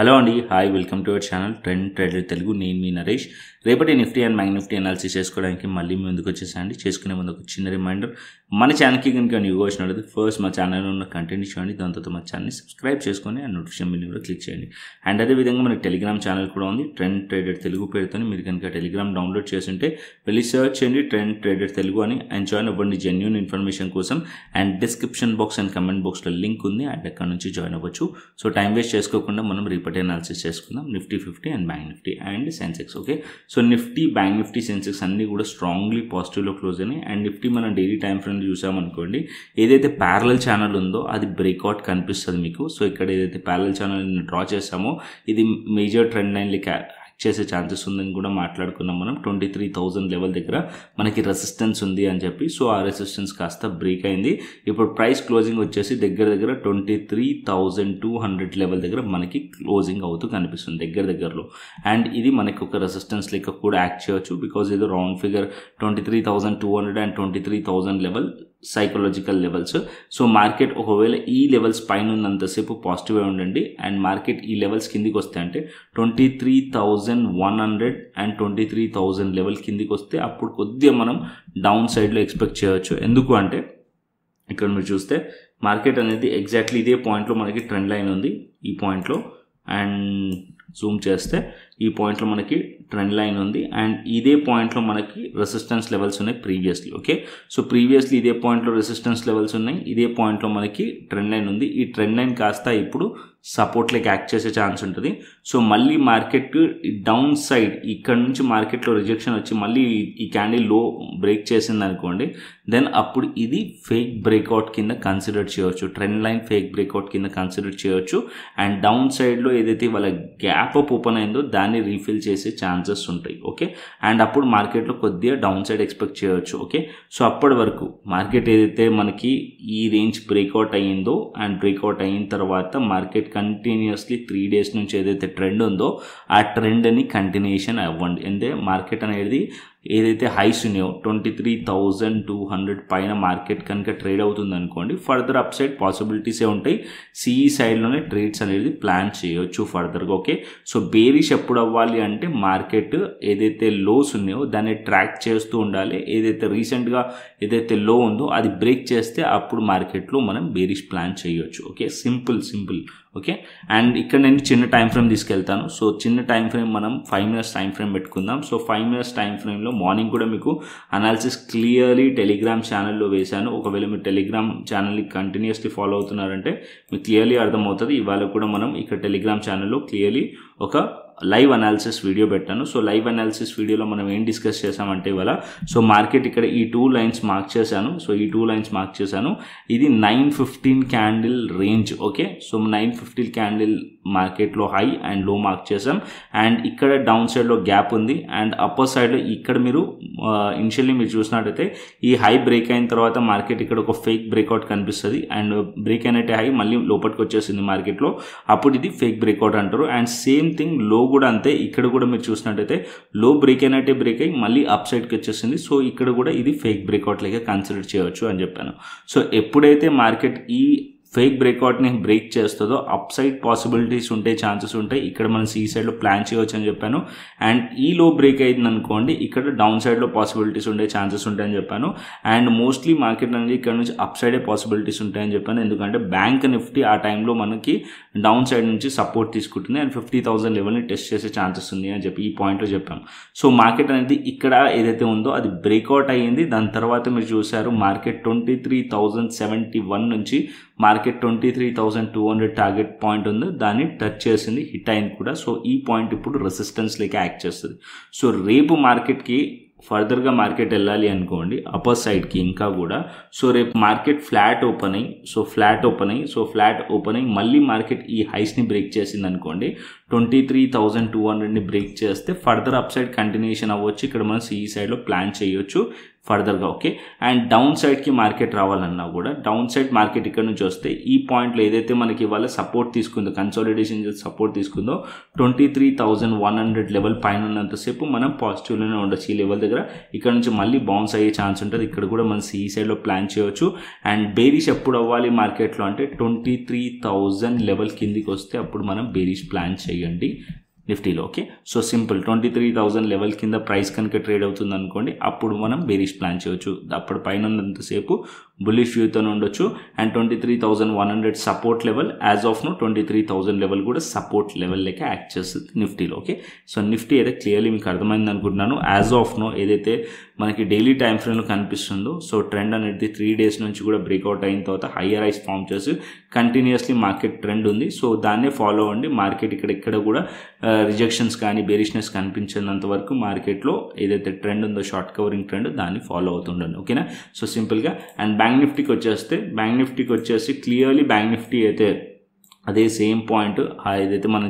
Hello అండి, hi, welcome to our channel trend trader Telugu. నేను మీ నరేష్. రేపటి Nifty and bank Nifty analysis చేసుకోవడానికి మళ్ళీ ముందుకు వచ్చేసండి. చేసుకునే ముందు ఒక చిన్న రిమైండర్, మన ఛానల్కి కనుక న్యూగా వచ్చినట్లయితే ఫస్ట్ మా ఛానల్లో ఉన్న కంటెంట్ చూడండి, దాని తర్వాత మా ఛానల్ని సబ్స్క్రైబ్ చేసుకొని అండ్ నోటిఫికేషన్ బిల్ కూడా క్లిక్ చేయండి. అండ్ అదేవిధంగా మన టెలిగ్రామ్ ఛానల్ కూడా ఉంది, ట్రెండ్ ట్రేడర్ తెలుగు పేరుతో. మీరు కనుక టెలిగ్రామ్ డౌన్లోడ్ చేస్తుంటే వెళ్ళి సర్చ్ చేయండి ట్రెండ్ ట్రేడర్ తెలుగు అని, అండ్ జాయిన్ అవ్వండి జెన్యూన్ ఇన్ఫర్మేషన్ కోసం. And description box and comment బాక్స్లో లింక్ ఉంది, అండ్ అక్కడ నుంచి జాయిన్ అవ్వచ్చు. సో టైం వేస్ట్ చేసుకోకుండా మనం రిపీట్ అనాలిసిస్ చేసుకుందాం Nifty 50 and bank Nifty and Sensex. Okay, so Nifty, bank Nifty, Sensex అన్నీ కూడా స్ట్రాంగ్లీ పాజిటివ్లో క్లోజ్ అయినాయి. అండ్ నిఫ్టీ మనం డైలీ టైం ఫ్రేమ్ చూసామనుకోండి, ఏదైతే ప్యారలల్ ఛానల్ ఉందో అది బ్రేక్అవుట్ కనిపిస్తుంది మీకు. సో ఇక్కడ ఏదైతే ప్యారలల్ ఛానల్ డ్రా చేసామో ఇది మేజర్ ట్రెండ్ లైన్లకి చేసే ఛాన్సెస్ ఉందని కూడా మాట్లాడుకున్నాం మనం. 23,000 లెవెల్ దగ్గర మనకి రెసిస్టెన్స్ ఉంది అని చెప్పి. సో ఆ రెసిస్టెన్స్ కాస్త బ్రేక్ అయింది. ఇప్పుడు ప్రైస్ క్లోజింగ్ వచ్చేసి దగ్గర 23,200 లెవెల్ దగ్గర మనకి క్లోజింగ్ అవుతూ కనిపిస్తుంది దగ్గరలో. అండ్ ఇది మనకి ఒక రెసిస్టెన్స్ లెక్క కూడా యాక్ట్ చేయవచ్చు, బికాజ్ ఇది round figure 23,200 and 23,000 level psychological levels. So market ఒకవేళ ఈ లెవెల్స్ పైన ఉన్నంతసేపు పాజిటివ్గా ఉండండి, అండ్ మార్కెట్ ఈ లెవెల్స్ కిందికి వస్తే అంటే 23,100 అండ్ 23,000 లెవెల్ కిందికి వస్తే అప్పుడు కొద్దిగా మనం డౌన్ సైడ్లో ఎక్స్పెక్ట్ చేయవచ్చు. ఎందుకు అంటే ఇక్కడ మీరు చూస్తే మార్కెట్ అనేది ఎగ్జాక్ట్లీ ఇదే పాయింట్లో మనకి ట్రెండ్ లైన్ ఉంది, ఈ పాయింట్లో. అండ్ జూమ్ చేస్తే ఈ పాయింట్లో మనకి ట్రెండ్ లైన్ ఉంది, అండ్ ఇదే పాయింట్లో మనకి రెసిస్టెన్స్ లెవెల్స్ ఉన్నాయి ప్రీవియస్లీ. ఓకే, సో ప్రీవియస్లీ ఇదే పాయింట్లో రెసిస్టెన్స్ లెవెల్స్ ఉన్నాయి, ఇదే పాయింట్లో మనకి ట్రెండ్ లైన్ ఉంది. ఈ ట్రెండ్ లైన్ కాస్త ఇప్పుడు సపోర్ట్ లైక్ యాక్ట్ చేసే ఛాన్స్ ఉంటుంది. సో మళ్ళీ మార్కెట్ డౌన్ సైడ్ ఇక్కడ నుంచి మార్కెట్లో రిజెక్షన్ వచ్చి మళ్ళీ ఈ క్యాండిల్ లో బ్రేక్ చేసింది అనుకోండి, దెన్ అప్పుడు ఇది ఫేక్ బ్రేక్అవుట్ కింద కన్సిడర్ చేయవచ్చు, ట్రెండ్ లైన్ ఫేక్ బ్రేక్అవుట్ కింద కన్సిడర్ చేయవచ్చు. అండ్ డౌన్ సైడ్లో ఏదైతే వాళ్ళ గ్యాప్ అప్ ఓపెన్ అయిందో దాన్ని రీఫిల్ చేసే ఛాన్సెస్ ఉంటాయి. ఓకే, అండ్ అప్పుడు మార్కెట్లో కొద్దిగా డౌన్ సైడ్ ఎక్స్పెక్ట్ చేయవచ్చు. ఓకే, సో అప్పటి వరకు మార్కెట్ ఏదైతే మనకి ఈ రేంజ్ బ్రేక్అవుట్ అయ్యిందో, అండ్ బ్రేక్అవుట్ అయిన తర్వాత మార్కెట్ కంటిన్యూస్లీ 3 డేస్ నుంచి ఏదైతే ట్రెండ్ ఉందో ఆ ట్రెండ్ని కంటిన్యూషన్ అవ్వండి. అంటే మార్కెట్ అనేది ఏదైతే హైస్ ఉన్నాయో 23,200 పైన మార్కెట్ కనుక ట్రేడ్ అవుతుంది అనుకోండి, ఫర్దర్ అప్ సైడ్ పాసిబిలిటీసే ఉంటాయి. సిఈ సైడ్లోనే ట్రేడ్స్ అనేది ప్లాన్ చేయొచ్చు ఫర్దర్గా. ఓకే, సో బేరిష్ ఎప్పుడు అవ్వాలి అంటే మార్కెట్ ఏదైతే లోస్ ఉన్నాయో దాన్ని ట్రాక్ చేస్తూ ఉండాలి. ఏదైతే రీసెంట్గా ఏదైతే లో ఉందో అది బ్రేక్ చేస్తే అప్పుడు మార్కెట్లో మనం బేరిష్ ప్లాన్ చేయొచ్చు. Okay, simple. ఓకే, అండ్ ఇక్కడ నేను చిన్న టైం ఫ్రేమ్ తీసుకెళ్తాను. సో చిన్న టైం ఫ్రేమ్ మనం 5 minutes టైం ఫ్రేమ్ పెట్టుకుందాం. సో 5 minutes టైం ఫ్రేమ్లో మార్నింగ్ కూడా మీకు అనాలిసిస్ క్లియర్లీ టెలిగ్రామ్ ఛానల్లో వేశాను. ఒకవేళ మీరు టెలిగ్రామ్ ఛానల్ని కంటిన్యూస్లీ ఫాలో అవుతున్నారంటే మీకు క్లియర్లీ అర్థమవుతుంది. ఇవాళ కూడా మనం ఇక్కడ టెలిగ్రామ్ ఛానల్లో క్లియర్లీ ఒక లైవ్ అనాలిసిస్ వీడియో పెట్టాను. సో లైవ్ అనాలిసిస్ వీడియోలో మనం ఏం డిస్కస్ చేసామంటే ఇవాళ, సో మార్కెట్ ఇక్కడ ఈ 2 lines మార్క్ చేశాను. సో ఈ 2 lines మార్క్ చేశాను. ఇది 915 candle range. Okay, so 915 candle మార్కెట్లో హై అండ్ లో మార్క్ చేసాం. అండ్ ఇక్కడ డౌన్ సైడ్లో గ్యాప్ ఉంది, అండ్ అప్పర్ సైడ్లో ఇక్కడ మీరు ఇనిషియల్లీ మీరు చూసినట్టయితే ఈ హై బ్రేక్ అయిన తర్వాత మార్కెట్ ఇక్కడ ఒక ఫేక్ బ్రేక్అవుట్ కనిపిస్తుంది, అండ్ బ్రేక్ అయినట్టే హై మళ్ళీ లోపలికి వచ్చేసింది మార్కెట్లో, అప్పుడు ఇది ఫేక్ బ్రేక్అవుట్ అంటారు. అండ్ సేమ్ థింగ్ లో కూడా అంతే. ఇక్కడ కూడా మీరు చూసినట్టయితే లో బ్రేక్ అయినట్టే బ్రేక్ అయ్యి మళ్ళీ అప్ సైడ్కి వచ్చేసింది. సో ఇక్కడ కూడా ఇది ఫేక్ బ్రేక్అవుట్ లాగా కన్సిడర్ చేయవచ్చు అని చెప్పాను. సో ఎప్పుడైతే మార్కెట్ ఈ ఫేక్ బ్రేక్అవుట్ని బ్రేక్ చేస్తుందో అప్ సైడ్ పాసిబిలిటీస్ ఉంటే ఛాన్సెస్ ఉంటాయి. ఇక్కడ మనం సీ సైడ్లో ప్లాన్ చేయవచ్చు అని చెప్పాను. అండ్ ఈ లో బ్రేక్ అయింది అనుకోండి, ఇక్కడ డౌన్ సైడ్లో పాసిబిలిటీస్ ఉండే ఛాన్సెస్ ఉంటాయని చెప్పాను. అండ్ మోస్ట్లీ మార్కెట్ అనేది ఇక్కడ నుంచి అప్ సైడే పాసిబిలిటీస్ ఉంటాయని చెప్పాను. ఎందుకంటే బ్యాంక్ నిఫ్టీ ఆ టైంలో మనకి డౌన్ సైడ్ నుంచి సపోర్ట్ తీసుకుంటుంది, అండ్ 50,000 లెవెల్ని టెస్ట్ చేసే ఛాన్సెస్ ఉంది అని చెప్పి ఈ పాయింట్లో చెప్పాము. సో మార్కెట్ అనేది ఇక్కడ ఏదైతే ఉందో అది బ్రేక్అవుట్ అయ్యింది. దాని తర్వాత మీరు చూసారు మార్కెట్ 23,071 నుంచి మార్కెట్ 23,200 టార్గెట్ పాయింట్ ఉంది, దాన్ని టచ్ చేసింది, హిట్ అయింది కూడా. సో ఈ పాయింట్ ఇప్పుడు రెసిస్టెన్స్ లేక యాక్ట్ చేస్తుంది. సో రేపు మార్కెట్కి ఫర్దర్గా మార్కెట్ వెళ్ళాలి అనుకోండి అప్పర్ సైడ్కి ఇంకా కూడా. సో రేపు మార్కెట్ ఫ్లాట్ ఓపెన్ అయ్యి మళ్ళీ మార్కెట్ ఈ హైస్ని బ్రేక్ చేసింది అనుకోండి, 23,200ని బ్రేక్ చేస్తే ఫర్దర్ అప్ సైడ్ కంటిన్యూషన్ అవ్వచ్చు. ఇక్కడ మనం సిఈ సైడ్లో ప్లాన్ చేయొచ్చు. ఫర్దర్గా. ఓకే, అండ్ డౌన్ సైడ్కి మార్కెట్ రావాలన్నా కూడా డౌన్ సైడ్ మార్కెట్ ఇక్కడ నుంచి వస్తే ఈ పాయింట్లో ఏదైతే మనకి ఇవాళ సపోర్ట్ తీసుకుందో, కన్సాలిడేషన్ సపోర్ట్ తీసుకుందో 23,100 లెవెల్ పైన ఉన్నంతసేపు మనం పాజిటివ్లోనే ఉండొచ్చు. ఈ లెవెల్ దగ్గర ఇక్కడ నుంచి మళ్ళీ బౌన్స్ అయ్యే ఛాన్స్ ఉంటుంది. ఇక్కడ కూడా మనం ఈ సైడ్లో ప్లాన్ చేయవచ్చు. అండ్ బేరిష్ ఎప్పుడు అవ్వాలి మార్కెట్లో అంటే 23,000 లెవెల్ కిందికి వస్తే అప్పుడు మనం బేరిష్ ప్లాన్ చేయండి నిఫ్టీలో. ఓకే, సో సింపుల్ 23,000 లెవెల్ కింద ప్రైస్ కనుక ట్రేడ్ అవుతుంది అనుకోండి, అప్పుడు మనం బేరిష్ ప్లాన్ చేయవచ్చు. అప్పుడు పైన ఉన్నంతసేపు బుల్లిష్ వ్యూతో ఉండొచ్చు. And 23,100 support level, as of now 23,000 level కూడా సపోర్ట్ లెవెల్ లెక్క యాక్ట్ చేస్తుంది నిఫ్టీలో. ఓకే, సో నిఫ్టీ అయితే క్లియర్లీ మీకు అర్థమైంది అనుకుంటున్నాను. యాజ్ ఆఫ్ నో ఏదైతే మనకి డైలీ టైం ఫ్రేమ్లో కనిపిస్తుందో, సో ట్రెండ్ అనేది 3 డేస్ నుంచి కూడా బ్రేక్అవుట్ అయిన తర్వాత హయ్యర్ హైస్ ఫామ్ చేసి కంటిన్యూస్లీ మార్కెట్ ట్రెండ్ ఉంది. సో దాన్నే ఫాలో అవ్వండి. మార్కెట్ ఇక్కడ కూడా రిజెక్షన్స్ కానీ బేరిష్నెస్ కనిపించినంత వరకు మార్కెట్లో ఏదైతే ట్రెండ్ ఉందో షార్ట్ కవరింగ్ ట్రెండ్ దాన్ని ఫాలో అవుతుండండి. ఓకేనా, సో సింపుల్గా. అండ్ బ్యాంక్ నిఫ్టీకి వచ్చేస్తే, బ్యాంక్ నిఫ్టీకి వచ్చేసి క్లియర్లీ బ్యాంక్ నిఫ్టీ అయితే అదే సేమ్ పాయింట్ ఏదైతే మనం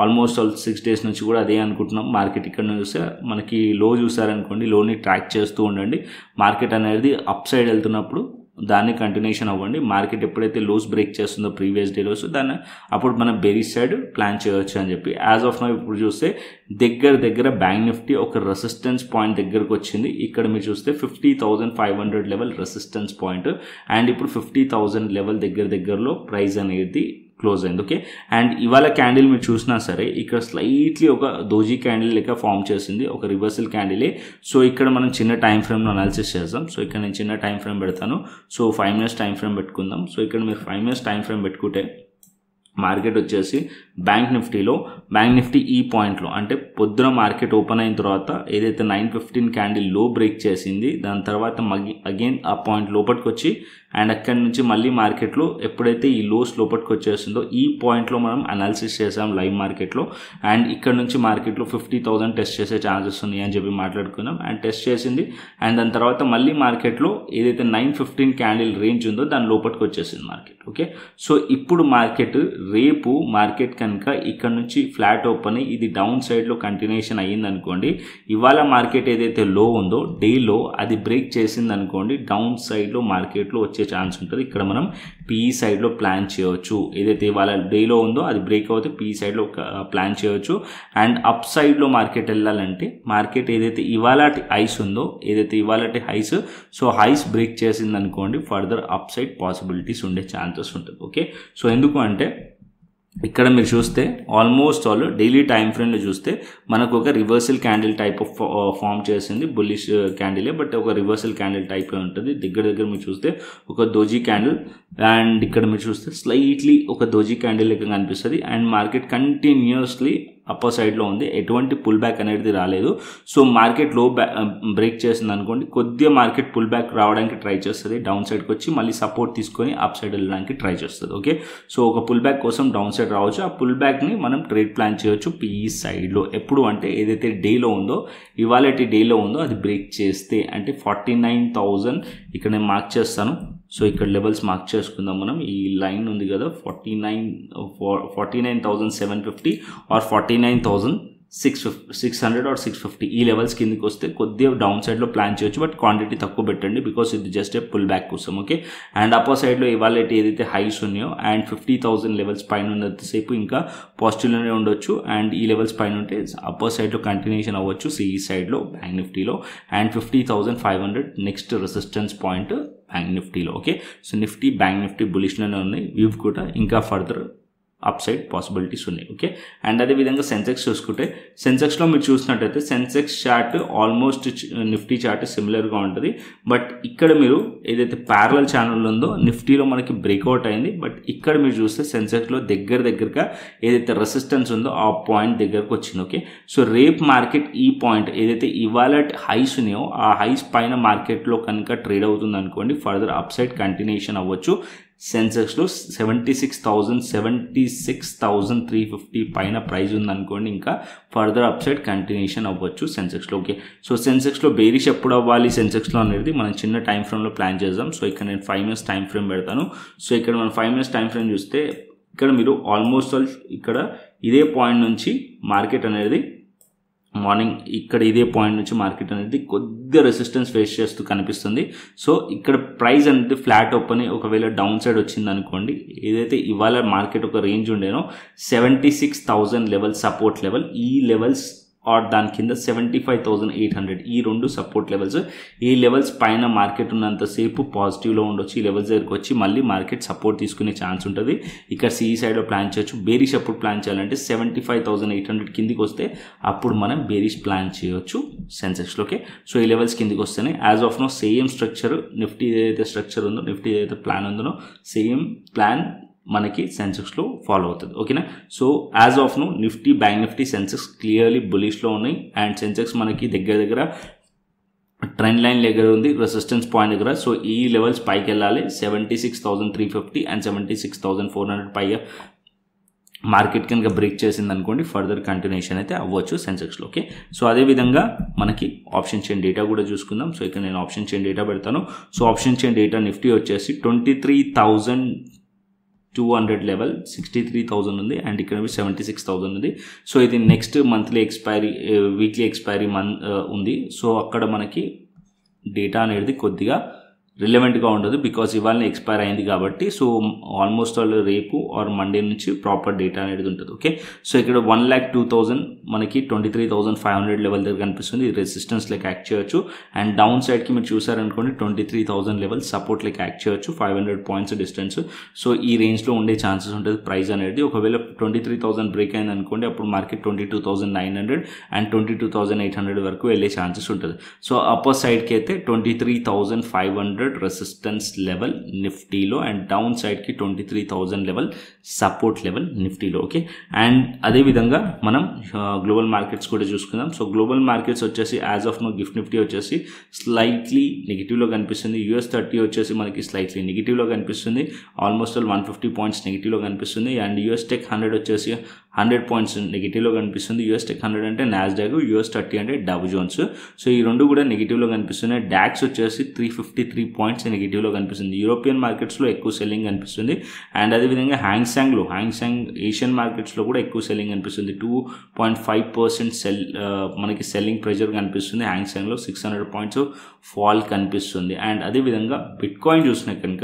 ఆల్మోస్ట్ 6 డేస్ నుంచి కూడా అదే అనుకుంటున్నాం. మార్కెట్ ఇక్కడ నుంచి చూస్తే మనకి లో చూసారనుకోండి, లోని ట్రాక్ చేస్తూ ఉండండి. మార్కెట్ అనేది అప్ సైడ్ వెళ్తున్నప్పుడు దాన్ని కంటిన్యూషన్ అవ్వండి. మార్కెట్ ఎప్పుడైతే లోస్ బ్రేక్ చేస్తుందో ప్రీవియస్ డే లోస్, దాన్ని అప్పుడు మనం బేరిష్ సైడ్ ప్లాన్ చేయవచ్చు అని చెప్పి. యాజ్ ఆఫ్ నౌ ఇప్పుడు చూస్తే దగ్గర బ్యాంక్ నిఫ్టీ ఒక రెసిస్టెన్స్ పాయింట్ దగ్గరకు వచ్చింది. ఇక్కడ మీరు చూస్తే 50,500 లెవెల్ రెసిస్టెన్స్ పాయింట్. అండ్ ఇప్పుడు 50,000 లెవెల్ దగ్గరలో ప్రైస్ అనేది క్లోజ్ అయింది. ఓకే, అండ్ ఇవాళ క్యాండిల్ మీరు చూసినా సరే ఇక్కడ స్లైట్లీ ఒక దోజీ క్యాండిల్ లెక్క ఫామ్ చేసింది, ఒక రివర్సల్ క్యాండిలే. సో ఇక్కడ మనం చిన్న టైం ఫ్రేమ్లో అనాలిసిస్ చేద్దాం. సో ఇక్కడ నేను చిన్న టైం ఫ్రేమ్ పెడతాను. సో 5 minutes టైం ఫ్రేమ్ పెట్టుకుందాం. సో ఇక్కడ మీరు 5 minutes టైం ఫ్రేమ్ పెట్టుకుంటే మార్కెట్ వచ్చేసి బ్యాంక్ నిఫ్టీ ఈ పాయింట్లో అంటే పొద్దున మార్కెట్ ఓపెన్ అయిన తర్వాత ఏదైతే 9:15 క్యాండిల్ లో బ్రేక్ చేసింది, దాని తర్వాత అగైన్ ఆ పాయింట్ లోపలికి వచ్చి అండ్ అక్కడి నుంచి మళ్ళీ మార్కెట్లో ఎప్పుడైతే ఈ లోస్ లోపలికి వచ్చేసిందో ఈ పాయింట్లో మనం అనాలిసిస్ చేసాం లైవ్ మార్కెట్లో. అండ్ ఇక్కడ నుంచి మార్కెట్లో 50,000 టెస్ట్ చేసే ఛాన్సెస్ ఉన్నాయి అని చెప్పి మాట్లాడుకున్నాం. అండ్ టెస్ట్ చేసింది. అండ్ దాని తర్వాత మళ్ళీ మార్కెట్లో ఏదైతే 9:15 క్యాండిల్ రేంజ్ ఉందో దాని లోపలికి వచ్చేసింది మార్కెట్. ఓకే, సో ఇప్పుడు రేపు మార్కెట్ కనుక ఇక్కడ నుంచి ఫ్లాట్ ఓపెన్ అయ్యి ఇది డౌన్ సైడ్లో కంటిన్యూషన్ అయ్యింది అనుకోండి, ఇవాళ మార్కెట్ ఏదైతే లో ఉందో డేలో అది బ్రేక్ చేసింది అనుకోండి, డౌన్ సైడ్లో మార్కెట్లో వచ్చే ఛాన్స్ ఉంటుంది. ఇక్కడ మనం పీఈ సైడ్లో ప్లాన్ చేయవచ్చు. ఏదైతే ఇవాళ డేలో ఉందో అది బ్రేక్ అవుతే పీఈ సైడ్లో ప్లాన్ చేయవచ్చు. అండ్ అప్ సైడ్లో మార్కెట్ వెళ్ళాలంటే మార్కెట్ ఏదైతే ఇవాళ హైస్ ఉందో, ఏదైతే ఇవాళ హైస్, సో హైస్ బ్రేక్ చేసింది అనుకోండి, ఫర్దర్ అప్ సైడ్ పాసిబిలిటీస్ ఉండే ఛాన్సెస్ ఉంటుంది. ఓకే, సో ఎందుకు అంటే ఇక్కడ మీరు చూస్తే ఆల్మోస్ట్ ఆల్ డైలీ టైం ఫ్రేమ్లో చూస్తే మనకు ఒక reversal candle type of form చేసింది. బుల్లిష్ క్యాండిలే, బట్ ఒక రివర్సల్ క్యాండిల్ టైప్ ఉంటుంది. దగ్గర మీరు చూస్తే ఒక దోజీ క్యాండిల్, అండ్ ఇక్కడ మీరు చూస్తే స్లైట్లీ ఒక దోజీ క్యాండిల్ లెక్క కనిపిస్తుంది. అండ్ మార్కెట్ కంటిన్యూస్లీ అప్పర్ సైడ్లో ఉంది, ఎటువంటి పుల్ బ్యాక్ అనేది రాలేదు. సో మార్కెట్ లో బ్రేక్ చేసింది అనుకోండి, కొద్దిగా మార్కెట్ పుల్ బ్యాక్ రావడానికి ట్రై చేస్తుంది, డౌన్ సైడ్కి వచ్చి మళ్ళీ సపోర్ట్ తీసుకొని అప్ సైడ్ వెళ్ళడానికి ట్రై చేస్తుంది. ఓకే, సో ఒక పుల్ బ్యాక్ కోసం డౌన్ సైడ్ రావచ్చు. ఆ పుల్ బ్యాక్ని మనం ట్రేడ్ ప్లాన్ చేయవచ్చు పీఈ సైడ్లో. ఎప్పుడు అంటే ఏదైతే డేలో ఉందో, ఇవాళ డేలో ఉందో అది బ్రేక్ చేస్తే అంటే 49,000 ఇక్కడ నేను మార్క్ చేస్తాను. సో ఇక్కడ లెవెల్స్ మార్క్ చేసుకుందాం మనం. ఈ లైన్ ఉంది కదా 49,750 ఆర్ 49,600 ఆర్ 650 ఈ లెవెల్స్ కిందకి వస్తే కొద్దిగా డౌన్ సైడ్లో ప్లాన్ చేయొచ్చు. బట్ క్వాంటిటీ తక్కువ పెట్టండి, బికాస్ ఇది జస్ట్ ఏ పుల్ బ్యాక్ కోసం. ఓకే, అండ్ అప్పర్ సైడ్లో ఇవాళ ఏదైతే హైస్ ఉన్నాయో అండ్ 50,000 లెవెల్స్ పైన ఉన్నంతసేపు ఇంకా పాజిటివ్లోనే ఉండొచ్చు. అండ్ ఈ లెవెల్స్ పైన ఉంటే అప్పర్ సైడ్లో కంటిన్యూషన్ అవ్వచ్చు సిఈ సైడ్లో బ్యాంక్ నిఫ్టీలో. And 50,500 next resistance point bank నిఫ్టీలో. Okay, so Nifty bank Nifty బులిష్లోనే ఉన్నాయి. వీవ్ కూడా ఇంకా ఫర్దర్ అప్ సైడ్ పాసిబిలిటీస్ ఉన్నాయి. ఓకే, అండ్ అదేవిధంగా సెన్సెక్స్ చూసుకుంటే, సెన్సెక్స్లో మీరు చూసినట్టయితే Sensex chart almost Nifty chart సిమిలర్గా ఉంటుంది. బట్ ఇక్కడ మీరు ఏదైతే ప్యారలల్ ఛానల్ ఉందో నిఫ్టీలో మనకి బ్రేక్అవుట్ అయింది. బట్ ఇక్కడ మీరు చూస్తే సెన్సెక్స్లో దగ్గరగా ఏదైతే రెసిస్టెన్స్ ఉందో ఆ పాయింట్ దగ్గరకు వచ్చింది. ఓకే, సో రేపు మార్కెట్ ఈ పాయింట్ ఏదైతే ఇవాళ హైస్ ఉన్నాయో ఆ హైస్ పైన మార్కెట్లో కనుక ట్రేడ్ అవుతుంది అనుకోండి, ఫర్దర్ అప్ సైడ్ కంటిన్యూషన్ అవ్వచ్చు. సెన్సెక్స్లో 76,350 పైన ప్రైస్ ఉందనుకోండి, ఇంకా ఫర్దర్ అప్ సైడ్ కంటిన్యూషన్ అవ్వచ్చు సెన్సెక్స్లో. ఓకే, సో సెన్సెక్స్లో బేరిష్ ఎప్పుడు అవ్వాలి సెన్సెక్స్లో అనేది మనం చిన్న టైం ఫ్రేమ్లో ప్లాన్ చేద్దాం. సో ఇక్కడ నేను 5 minutes టైం ఫ్రేమ్ పెడతాను. సో ఇక్కడ మనం 5 minutes టైం ఫ్రేమ్ చూస్తే ఇక్కడ మీరు ఆల్మోస్ట్ ఆల్ ఇక్కడ ఇదే పాయింట్ నుంచి మార్కెట్ అనేది మార్నింగ్ ఇక్కడ ఇదే పాయింట్ నుంచి మార్కెట్ అనేది కొద్దిగా రెసిస్టెన్స్ ఫేస్ చేస్తూ కనిపిస్తుంది. సో ఇక్కడ ప్రైస్ అనేది ఫ్లాట్ ఓపెన్ ఒకవేళ డౌన్ సైడ్ వచ్చింది అనుకోండి, ఏదైతే ఇవాళ మార్కెట్ ఒక రేంజ్ ఉండేనో 76,000 లెవెల్ సపోర్ట్ లెవెల్, ఈ లెవెల్స్ ఆర్ దాని కింద 75,800 ఈ రెండు సపోర్ట్ లెవెల్స్. ఈ లెవెల్స్ పైన మార్కెట్ ఉన్నంతసేపు పాజిటివ్లో ఉండొచ్చు. ఈ లెవెల్స్ దగ్గరికి వచ్చి మళ్ళీ మార్కెట్ సపోర్ట్ తీసుకునే ఛాన్స్ ఉంటుంది. ఇక్కడ సిఈ సైడ్లో ప్లాన్ చేయొచ్చు. బేరిష్ ఎప్పుడు ప్లాన్ చేయాలంటే 75,800 కిందికి వస్తే అప్పుడు మనం బేరిష్ ప్లాన్ చేయొచ్చు సెన్సెక్స్లోకి. సో ఈ లెవెల్స్ కిందికి వస్తేనే as of now same structure, Nifty ఏదైతే స్ట్రక్చర్ ఉందో, నిఫ్టీ ఏదైతే ప్లాన్ ఉందో సేమ్ ప్లాన్ మనకి సెన్సెక్స్లో ఫాలో అవుతుంది. ఓకేనా. So as of now Nifty, bank Nifty, Sensex clearly బులిష్లో ఉన్నాయి. అండ్ సెన్సెక్స్ మనకి దగ్గర ట్రెండ్ లైన్ దగ్గర ఉంది, రెసిస్టెన్స్ పాయింట్ దగ్గర. సో ఈ లెవెల్స్ పైకి వెళ్ళాలి. 76,350 అండ్ 76,400 పైగా మార్కెట్ కనుక బ్రేక్ చేసింది అనుకోండి, ఫర్దర్ కంటిన్యూషన్ అయితే అవ్వచ్చు సెన్సెక్స్లో. ఓకే. సో అదేవిధంగా మనకి ఆప్షన్ చైన్ డేటా కూడా చూసుకుందాం. సో ఇక్కడ నేను ఆప్షన్ చైన్ డేటా పెడతాను. So option chain data Nifty వచ్చేసి 23,200 లెవెల్ 63,000 ఉంది. అండ్ ఇక్కడ 76,000 ఉంది. సో ఇది next monthly expiry, weekly expiry ఉంది. సో అక్కడ మనకి డేటా అనేది కొద్దిగా రిలవెంట్గా ఉండదు, బికాస్ ఇవాళ ఎక్స్పైర్ అయింది కాబట్టి. సో ఆల్మోస్ట్ ఆల్ రేపు ఆర్ మండే నుంచి ప్రాపర్ డేటా అనేది ఉంటుంది. ఓకే. సో ఇక్కడ 1,02,000 మనకి 23,500 లెవెల్ దగ్గర కనిపిస్తుంది. రెసిస్టెన్స్ లెక్క యాక్ట్ చేయొచ్చు. అండ్ డౌన్ సైడ్కి మీరు చూసారనుకోండి 23,000 లెవెల్ సపోర్ట్ లెక్క యాక్ట్ చేయొచ్చు. 500 పాయింట్స్ డిస్టెన్స్. సో ఈ రేంజ్లో ఉండే ఛాన్సెస్ ఉంటుంది ప్రైస్ అనేది. ఒకవేళ 23,000 బ్రేక్ అయింది అనుకోండి, అప్పుడు మార్కెట్ 22,900 అండ్ 22,800 వరకు వెళ్ళే ఛాన్సెస్ ఉంటుంది. సో అప్పర్ సైడ్కి అయితే 23,500 రెసిస్టెన్స్ లెవెల్ నిఫ్టీలో అండ్ డౌన్ సైడ్కి 23,000 లెవెల్ సపోర్ట్ లెవెల్ నిఫ్టీలో. ఓకే. అండ్ అదేవిధంగా మనం గ్లోబల్ మార్కెట్స్ కూడా చూసుకుందాం. సో గ్లోబల్ మార్కెట్స్ వచ్చేసి as of now gift Nifty వచ్చేసి స్లైట్లీ నెగిటివ్లో కనిపిస్తుంది. US30 వచ్చేసి మనకి స్లైట్లీ నెగిటివ్లో కనిపిస్తుంది. ఆల్మోస్ట్ 150 పాయింట్స్ నెగిటివ్లో కనిపిస్తుంది. అండ్ US Tech 100 వచ్చేసి 100 పాయింట్స్ నెగిటివ్లో కనిపిస్తుంది. US Tech 100 అంటే నాస్డాక్, US30 అంటే డవ్ జోన్స్. సో ఈ రెండు కూడా నెగిటివ్లో కనిపిస్తున్నాయి. డాక్స్ వచ్చేసి 353 పాయింట్స్ నెగిటివ్లో కనిపిస్తుంది. యూరోపియన్ మార్కెట్స్లో ఎక్కువ సెల్లింగ్ కనిపిస్తుంది. అండ్ అదేవిధంగా హ్యాంగ్ సాంగ్ ఏషియన్ మార్కెట్స్లో కూడా ఎక్కువ సెల్లింగ్ కనిపిస్తుంది. 2.5% మనకి సెల్లింగ్ ప్రెషర్ కనిపిస్తుంది. హ్యాంగ్ సాంగ్లో 600 పాయింట్స్ ఫాల్ కనిపిస్తుంది. అండ్ అదేవిధంగా బిట్ కాయిన్ చూసినా కనుక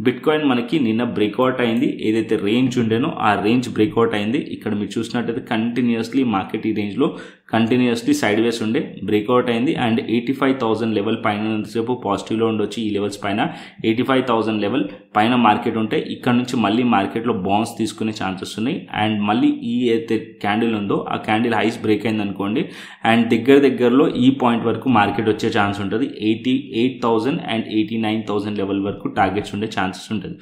బిట్ కాయిన్ మనకి నిన్న బ్రేక్అవుట్ అయింది. ఏదైతే రేంజ్ ఉండేనో ఆ రేంజ్ బ్రేక్అవుట్ అయింది. ఇక్కడ మీరు చూసినట్టయితే కంటిన్యూస్లీ మార్కెట్ ఈ రేంజ్లో కంటిన్యూస్లీ సైడ్ వేస్ ఉండే బ్రేక్అవుట్ అయింది. అండ్ 85,000 లెవెల్ పైన సేపు పాజిటివ్లో ఉండొచ్చు. ఈ లెవెల్స్ పైన 85,000 లెవెల్ పైన మార్కెట్ ఉంటే ఇక్కడ నుంచి మళ్ళీ మార్కెట్లో బౌన్స్ తీసుకునే ఛాన్సెస్ ఉన్నాయి. అండ్ మళ్ళీ ఈ అయితే క్యాండిల్ ఉందో ఆ క్యాండిల్ హైస్ బ్రేక్ అయింది అనుకోండి, అండ్ దగ్గరలో ఈ పాయింట్ వరకు మార్కెట్ వచ్చే ఛాన్స్ ఉంటుంది. 88,000 అండ్ 89,000 లెవెల్ వరకు టార్గెట్స్ ఉండే ఛాన్సెస్ ఉంటుంది.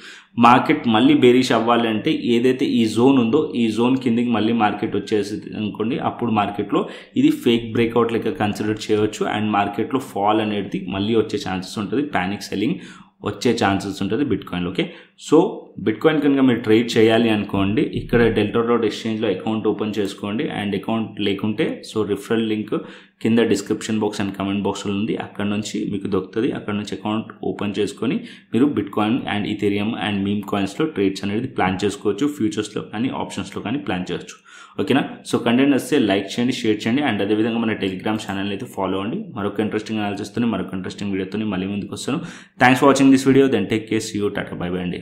మార్కెట్ మళ్ళీ బేరిష్ అవ్వాలంటే ఏదైతే ఈ జోన్ ఉందో ఈ జోన్ కిందకి మళ్ళీ మార్కెట్ వచ్చేసి అనుకోండి, అప్పుడు మార్కెట్లో ఇది ఫేక్ బ్రేక్అవుట్ లెక్క కన్సిడర్ చేయవచ్చు. అండ్ మార్కెట్లో ఫాల్ అనేది మళ్ళీ వచ్చే ఛాన్సెస్ ఉంటుంది. ప్యానిక్ సెల్లింగ్ వచ్చే ఛాన్సెస్ ఉంటుంది బిట్ కాయిన్లో. ఓకే. సో బిట్ కాయిన్ కనుక మీరు ట్రేడ్ చేయాలి అనుకోండి, ఇక్కడ delta.exchangeలో అకౌంట్ ఓపెన్ చేసుకోండి. అండ్ అకౌంట్ లేకుంటే సో రిఫరల్ లింక్ కింద డిస్క్రిప్షన్ బాక్స్ అండ్ కమెంట్ బాక్స్లో ఉంది, అక్కడ నుంచి మీకు దొరుకుతుంది. అక్కడ నుంచి అకౌంట్ ఓపెన్ చేసుకొని మీరు bitcoin and ethereum and meme కాయిన్స్లో ట్రేడ్స్ అనేది ప్లాన్ చేసుకోవచ్చు. ఫ్యూచర్స్లో కానీ ఆప్షన్స్లో కానీ ప్లాన్ చేయొచ్చు. ఓకేనా. సో కంటెంట్ వస్తే లైక్ చేయండి, షేర్ చేయండి. అండ్ అదేవిధంగా మన టెలిగ్రామ్ ఛానల్ అయితే ఫాలో అవ్వండి. మరొక ఇంట్రెస్టింగ్ అనాలిసిస్తో మరొక ఇంట్రెస్టింగ్ వీడియోతో మళ్ళీ ముందుకు వస్తాను. Thanks for watching this video. Then take care. See you. Tata. Bye bye అండి.